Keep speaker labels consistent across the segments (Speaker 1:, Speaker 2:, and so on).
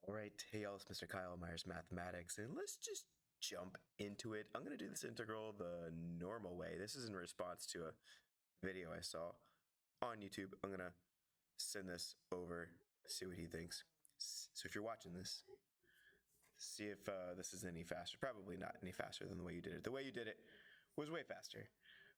Speaker 1: All right, hey y'all, it's Mr. Kyle Myers Mathematics, and let's just jump into it. I'm going to do this integral the normal way. This is in response to a video I saw on YouTube. I'm going to send this over, see what he thinks. So if you're watching this, see if this is any faster. Probably not any faster than the way you did it. The way you did it was way faster,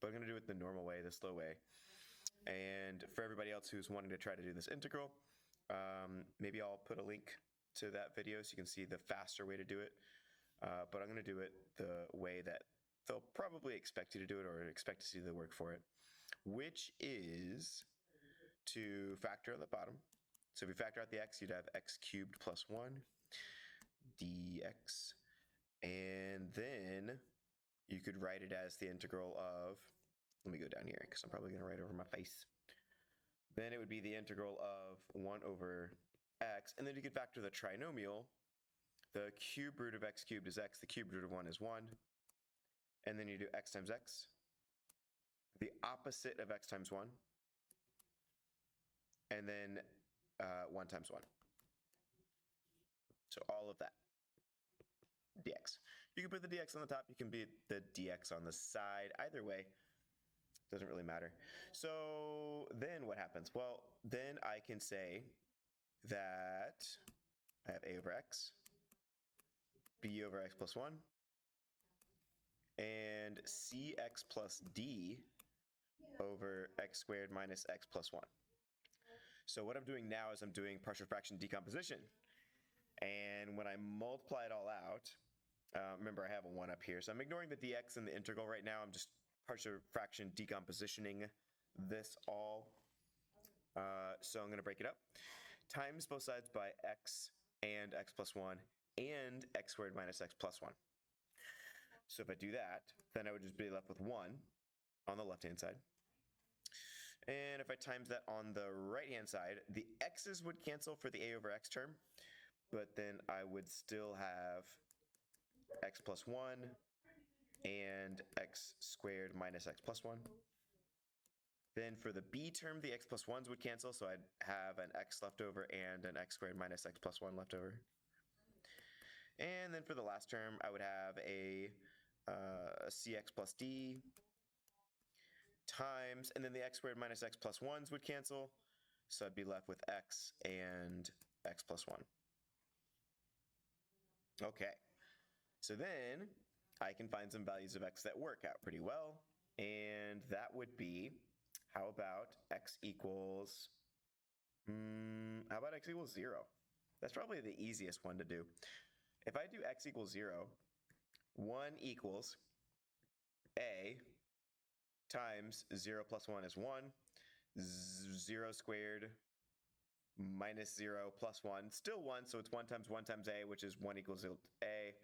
Speaker 1: but I'm going to do it the normal way, the slow way. And for everybody else who's wanting to try to do this integral, maybe I'll put a link to that video so you can see the faster way to do it. But I'm going to do it the way that they'll probably expect you to do it, or expect to see the work for it, which is to factor at the bottom. So if you factor out the x, you'd have x cubed plus 1 dx. And then you could write it as the integral of, let me go down here because I'm probably going to write over my face. Then it would be the integral of 1 over x, and then you could factor the trinomial. The cube root of x cubed is x, the cube root of 1 is 1, and then you do x times x, the opposite of x times 1, and then 1 times 1. So all of that, dx. You can put the dx on the top, you can be the dx on the side, either way, doesn't really matter. So then what happens? Well, then I can say that I have a over x, b over x plus 1, and cx plus d over x squared minus x plus 1. So what I'm doing now is I'm doing partial fraction decomposition. And when I multiply it all out, remember I have a 1 up here, so I'm ignoring the dx and the integral right now. I'm just partial fraction decompositioning this all. So I'm going to break it up. Times both sides by x and x plus 1 and x squared minus x plus 1. So if I do that, then I would just be left with 1 on the left-hand side. And if I times that on the right-hand side, the x's would cancel for the a over x term, but then I would still have x plus 1 and x squared minus x plus 1. Then for the b term, the x plus 1s would cancel, so I'd have an x left over and an x squared minus x plus 1 left over. And then for the last term, I would have a cx plus d times, and then the x squared minus x plus 1s would cancel, so I'd be left with x and x plus 1. Okay, so then I can find some values of x that work out pretty well, and that would be, how about x equals 0? That's probably the easiest one to do. If I do x equals 0, 1 equals a times 0 plus 1 is 1, 0 squared minus 0 plus 1, still 1, so it's 1 times a, which is 1 equals a,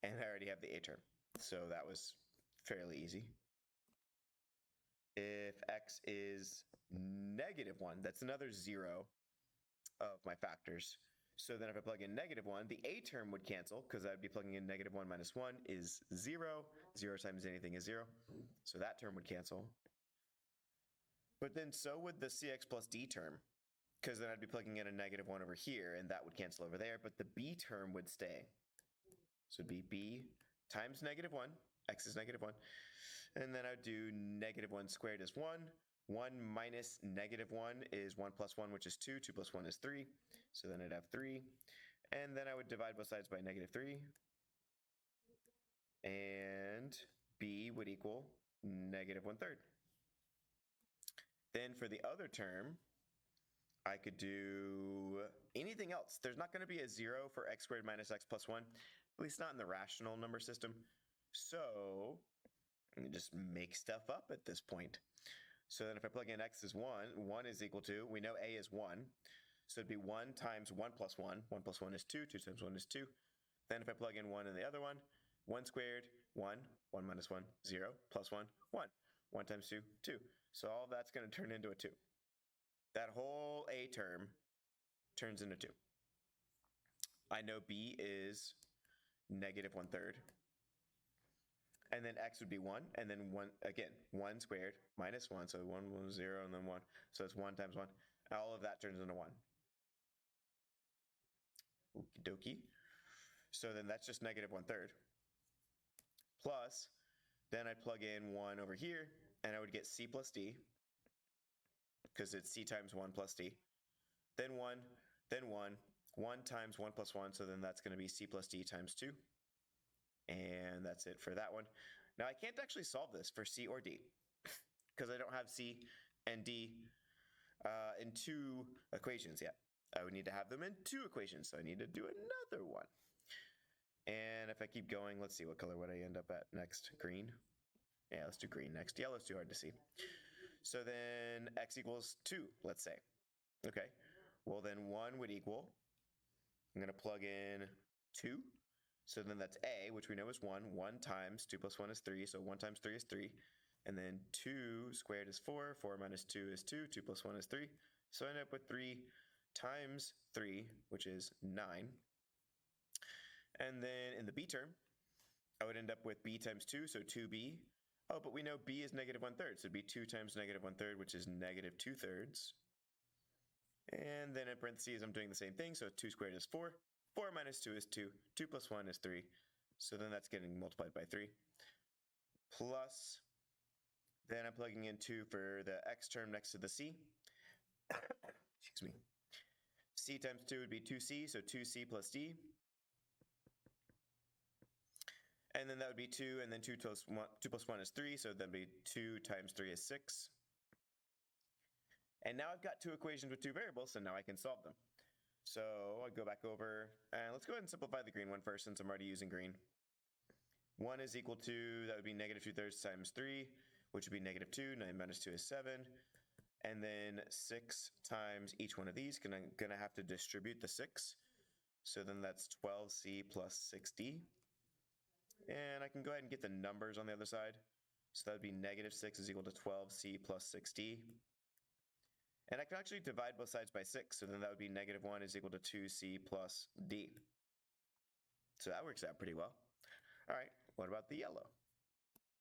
Speaker 1: and I already have the a term. So that was fairly easy. If x is -1, that's another 0 of my factors. So then if I plug in -1, the a term would cancel, because I'd be plugging in -1 minus 1 is 0. 0 times anything is 0. So that term would cancel. But then so would the cx plus d term, because then I'd be plugging in a -1 over here, and that would cancel over there, but the b term would stay. So it'd be b times -1, x is -1, and then I would do -1 squared is 1, 1 minus -1 is 1 plus 1, which is 2, 2 plus 1 is 3, so then I'd have 3, and then I would divide both sides by -3, and b would equal -1/3. Then for the other term, I could do anything else. There's not going to be a 0 for x squared minus x plus 1, at least not in the rational number system. So I can just make stuff up at this point. So then if I plug in x is 1, 1 is equal to, we know a is 1, so it'd be 1 times 1 plus 1. 1 plus 1 is 2, 2 times 1 is 2. Then if I plug in 1 in the other one, 1 squared, 1, 1 minus 1, 0, plus 1, 1. 1 times 2, 2. So all of that's going to turn into a 2. That whole a term turns into 2. I know b is -1/3. And then x would be 1, and then 1, again, 1 squared minus 1, so 1, 1, 0, and then 1. So it's 1 times 1. All of that turns into 1. Okie dokie. So then that's just negative 1/3. Plus, then I'd plug in 1 over here, and I would get c plus d, because it's c times 1 plus d. Then 1, then 1, 1 times 1 plus 1, so then that's going to be c plus d times 2. And that's it for that one. Now, I can't actually solve this for c or d, because I don't have c and d in 2 equations yet. I would need to have them in 2 equations, so I need to do another one. And if I keep going, let's see, what color would I end up at next? Green? Yeah, let's do green next. Yellow's too hard to see. So then x equals 2, let's say. Okay, well then 1 would equal, I'm going to plug in 2. So then that's a, which we know is 1. 1 times 2 plus 1 is 3, so 1 times 3 is 3. And then 2 squared is 4. 4 minus 2 is 2. 2 plus 1 is 3. So I end up with 3 times 3, which is 9. And then in the b term, I would end up with b times 2, so 2b. Oh, but we know b is negative 1/3, so it'd be 2 times negative 1/3, which is negative 2/3. And then in parentheses, I'm doing the same thing, so 2 squared is 4. 4 minus 2 is 2. 2 plus 1 is 3. So then that's getting multiplied by 3. Plus, then I'm plugging in 2 for the x term next to the c. Excuse me. C times 2 would be 2c, so 2c plus d. And then that would be 2, and then 2 plus 1 is 3, so that'd be 2 times 3 is 6. And now I've got 2 equations with 2 variables, so now I can solve them. So I'll go back over, and let's go ahead and simplify the green one first, since I'm already using green. 1 is equal to, that would be negative 2/3 times 3, which would be negative 2. 9 minus 2 is 7. And then 6 times each one of these, I'm going to have to distribute the 6. So then that's 12c plus 6d. And I can go ahead and get the numbers on the other side. So that would be negative 6 is equal to 12c plus 6d. And I can actually divide both sides by 6. So then that would be negative 1 is equal to 2c plus d. So that works out pretty well. All right, what about the yellow?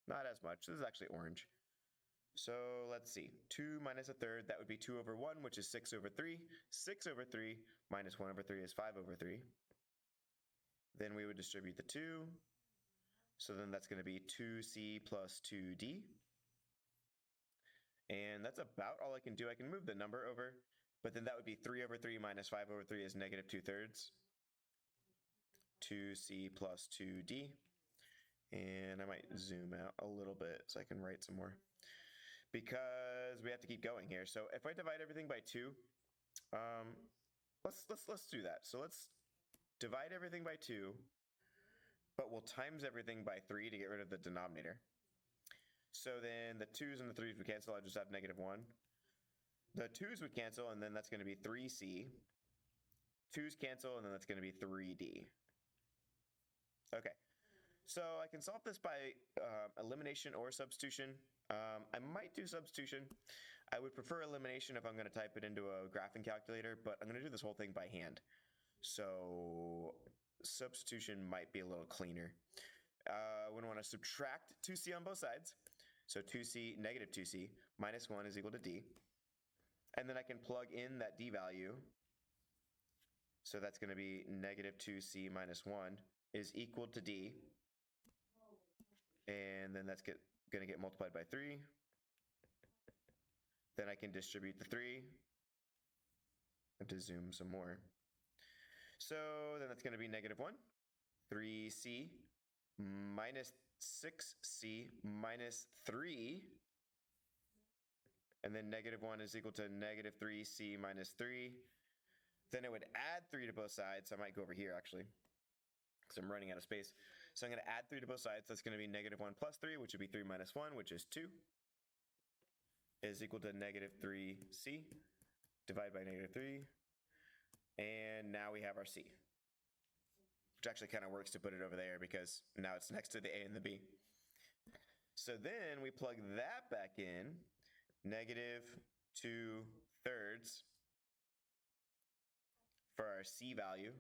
Speaker 1: Not as much. This is actually orange. So let's see. 2 minus 1/3, that would be 2 over 1, which is 6 over 3. 6 over 3 minus 1 over 3 is 5 over 3. Then we would distribute the 2. So then that's going to be 2c plus 2d. And that's about all I can do. I can move the number over, but then that would be 3 over 3 minus 5 over 3 is negative 2/3. 2c plus 2d. And I might zoom out a little bit so I can write some more, because we have to keep going here. So if I divide everything by 2, let's do that. So let's divide everything by 2, but we'll times everything by 3 to get rid of the denominator. So then the 2's and the 3's would cancel. I just have negative 1. The 2's would cancel, and then that's going to be 3c. 2's cancel, and then that's going to be 3d. Okay. So I can solve this by elimination or substitution. I might do substitution. I would prefer elimination if I'm going to type it into a graphing calculator, but I'm going to do this whole thing by hand. So substitution might be a little cleaner. We want to subtract 2c on both sides. So 2c, negative 2c, minus 1 is equal to d. And then I can plug in that d value. So that's going to be negative 2c minus 1 is equal to d. And then that's going to get multiplied by 3. Then I can distribute the 3. I have to zoom some more. So then that's going to be negative 1. 3c minus 6c minus 3. And then negative 1 is equal to negative 3c minus 3. Then it would add 3 to both sides. So I might go over here, actually, because I'm running out of space. So I'm going to add 3 to both sides. That's going to be negative 1 plus 3, which would be 3 minus 1, which is 2, is equal to negative 3c. Divide by negative 3. And now we have our c, which actually kind of works to put it over there because now it's next to the a and the b. So then we plug that back in, negative 2/3 for our c value,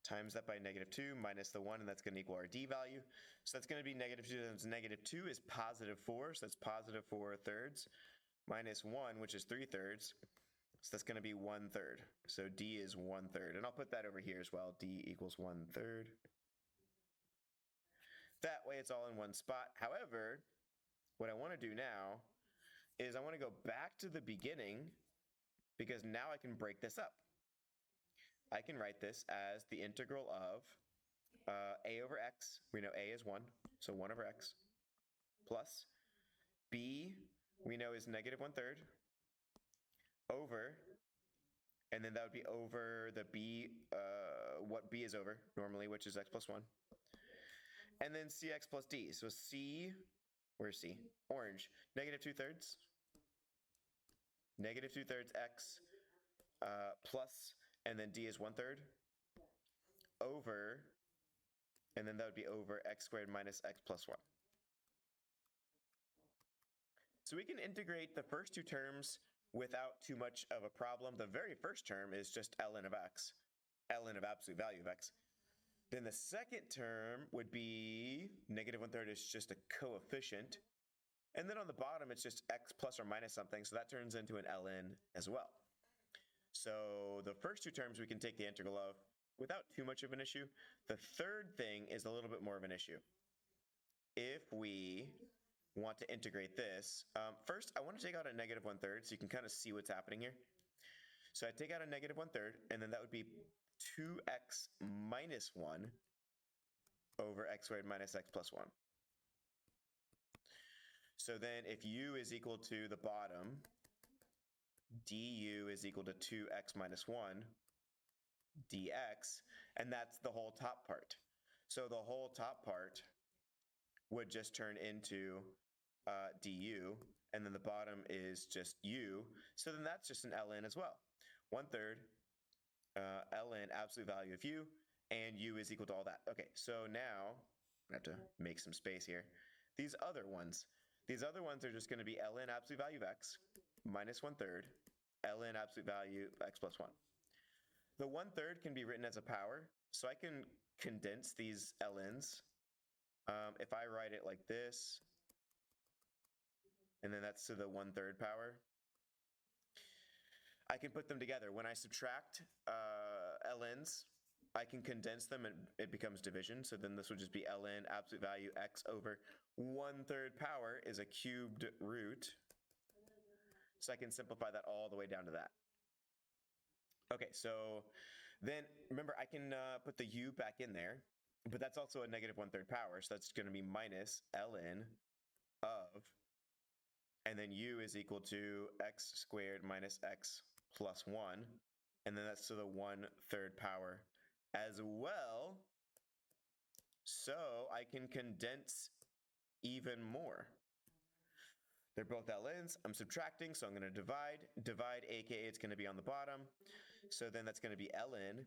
Speaker 1: times that by negative 2 minus the 1, and that's going to equal our d value. So that's going to be negative 2 times negative 2 is positive 4, so that's positive 4/3, minus 1, which is 3/3. So that's going to be 1/3. So d is 1/3. And I'll put that over here as well. D equals 1/3. That way it's all in one spot. However, what I want to do now is I want to go back to the beginning because now I can break this up. I can write this as the integral of a over x. We know a is 1, so 1 over x, plus b, we know is negative 1/3, over, and then that would be over the b, what b is over normally, which is x plus 1. And then cx plus d. So c, where's c? Orange. Negative 2/3. Negative 2/3 x plus, and then d is 1/3, over, and then that would be over x squared minus x plus 1. So we can integrate the first two terms without too much of a problem. The very first term is just ln of x, ln of absolute value of x. Then the second term would be negative 1/3 is just a coefficient. And then on the bottom, it's just x plus or minus something. So that turns into an ln as well. So the first two terms we can take the integral of without too much of an issue. The third thing is a little bit more of an issue. If we want to integrate this, first I want to take out a negative 1/3 so you can kind of see what's happening here. So I take out a negative 1/3, and then that would be 2x minus 1 over x squared minus x plus 1. So then if u is equal to the bottom, du is equal to 2x minus 1 dx, and that's the whole top part. So the whole top part would just turn into du, and then the bottom is just u. So then that's just an ln as well. 1/3 ln absolute value of u, and u is equal to all that. Okay, so now I have to make some space here. These other ones are just going to be ln absolute value of x minus 1/3 ln absolute value of x plus 1. The 1/3 can be written as a power, so I can condense these ln's. If I write it like this, and then that's to the 1/3 power, I can put them together. When I subtract ln's, I can condense them and it becomes division. So then this would just be ln absolute value x over 1/3 power is a cubed root. So I can simplify that all the way down to that. Okay, so then remember I can put the u back in there, but that's also a negative 1/3 power. So that's going to be minus ln of, and then u is equal to x squared minus x plus 1, and then that's to the 1/3 power as well. So I can condense even more. They're both ln's. I'm subtracting, so I'm going to divide. Divide, aka it's going to be on the bottom. So then that's going to be ln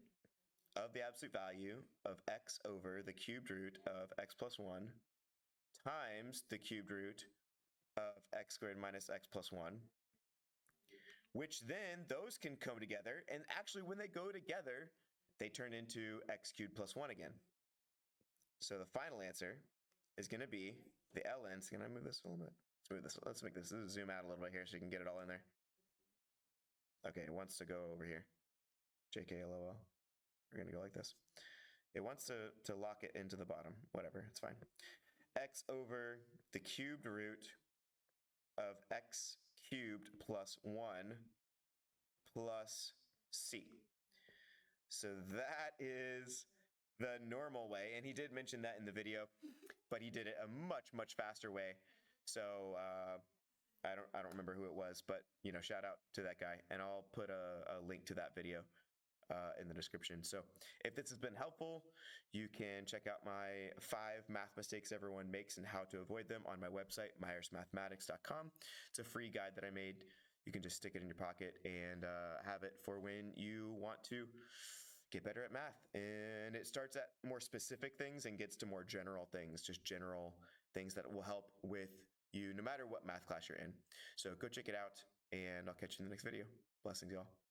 Speaker 1: of the absolute value of x over the cubed root of x plus 1 times the cubed root of x squared minus x plus 1, which then those can come together. And actually, when they go together, they turn into x cubed plus 1 again. So the final answer is going to be the ln's. Can I move this a little bit? Let's move this. Let's make this zoom out a little bit here so you can get it all in there. Okay, it wants to go over here. JKLOL. We're going to go like this. It wants to lock it into the bottom. Whatever, it's fine. X over the cubed root of x cubed plus 1 plus c. So that is the normal way, and he did mention that in the video, but he did it a much, much faster way. So I don't remember who it was, but shout out to that guy, and I'll put a link to that video in the description. So if this has been helpful, you can check out my 5 math mistakes everyone makes and how to avoid them on my website, myersmathematics.com. It's a free guide that I made. You can just stick it in your pocket and have it for when you want to get better at math. And it starts at more specific things and gets to more general things, just general things that will help with you no matter what math class you're in. So go check it out, and I'll catch you in the next video. Blessings, y'all.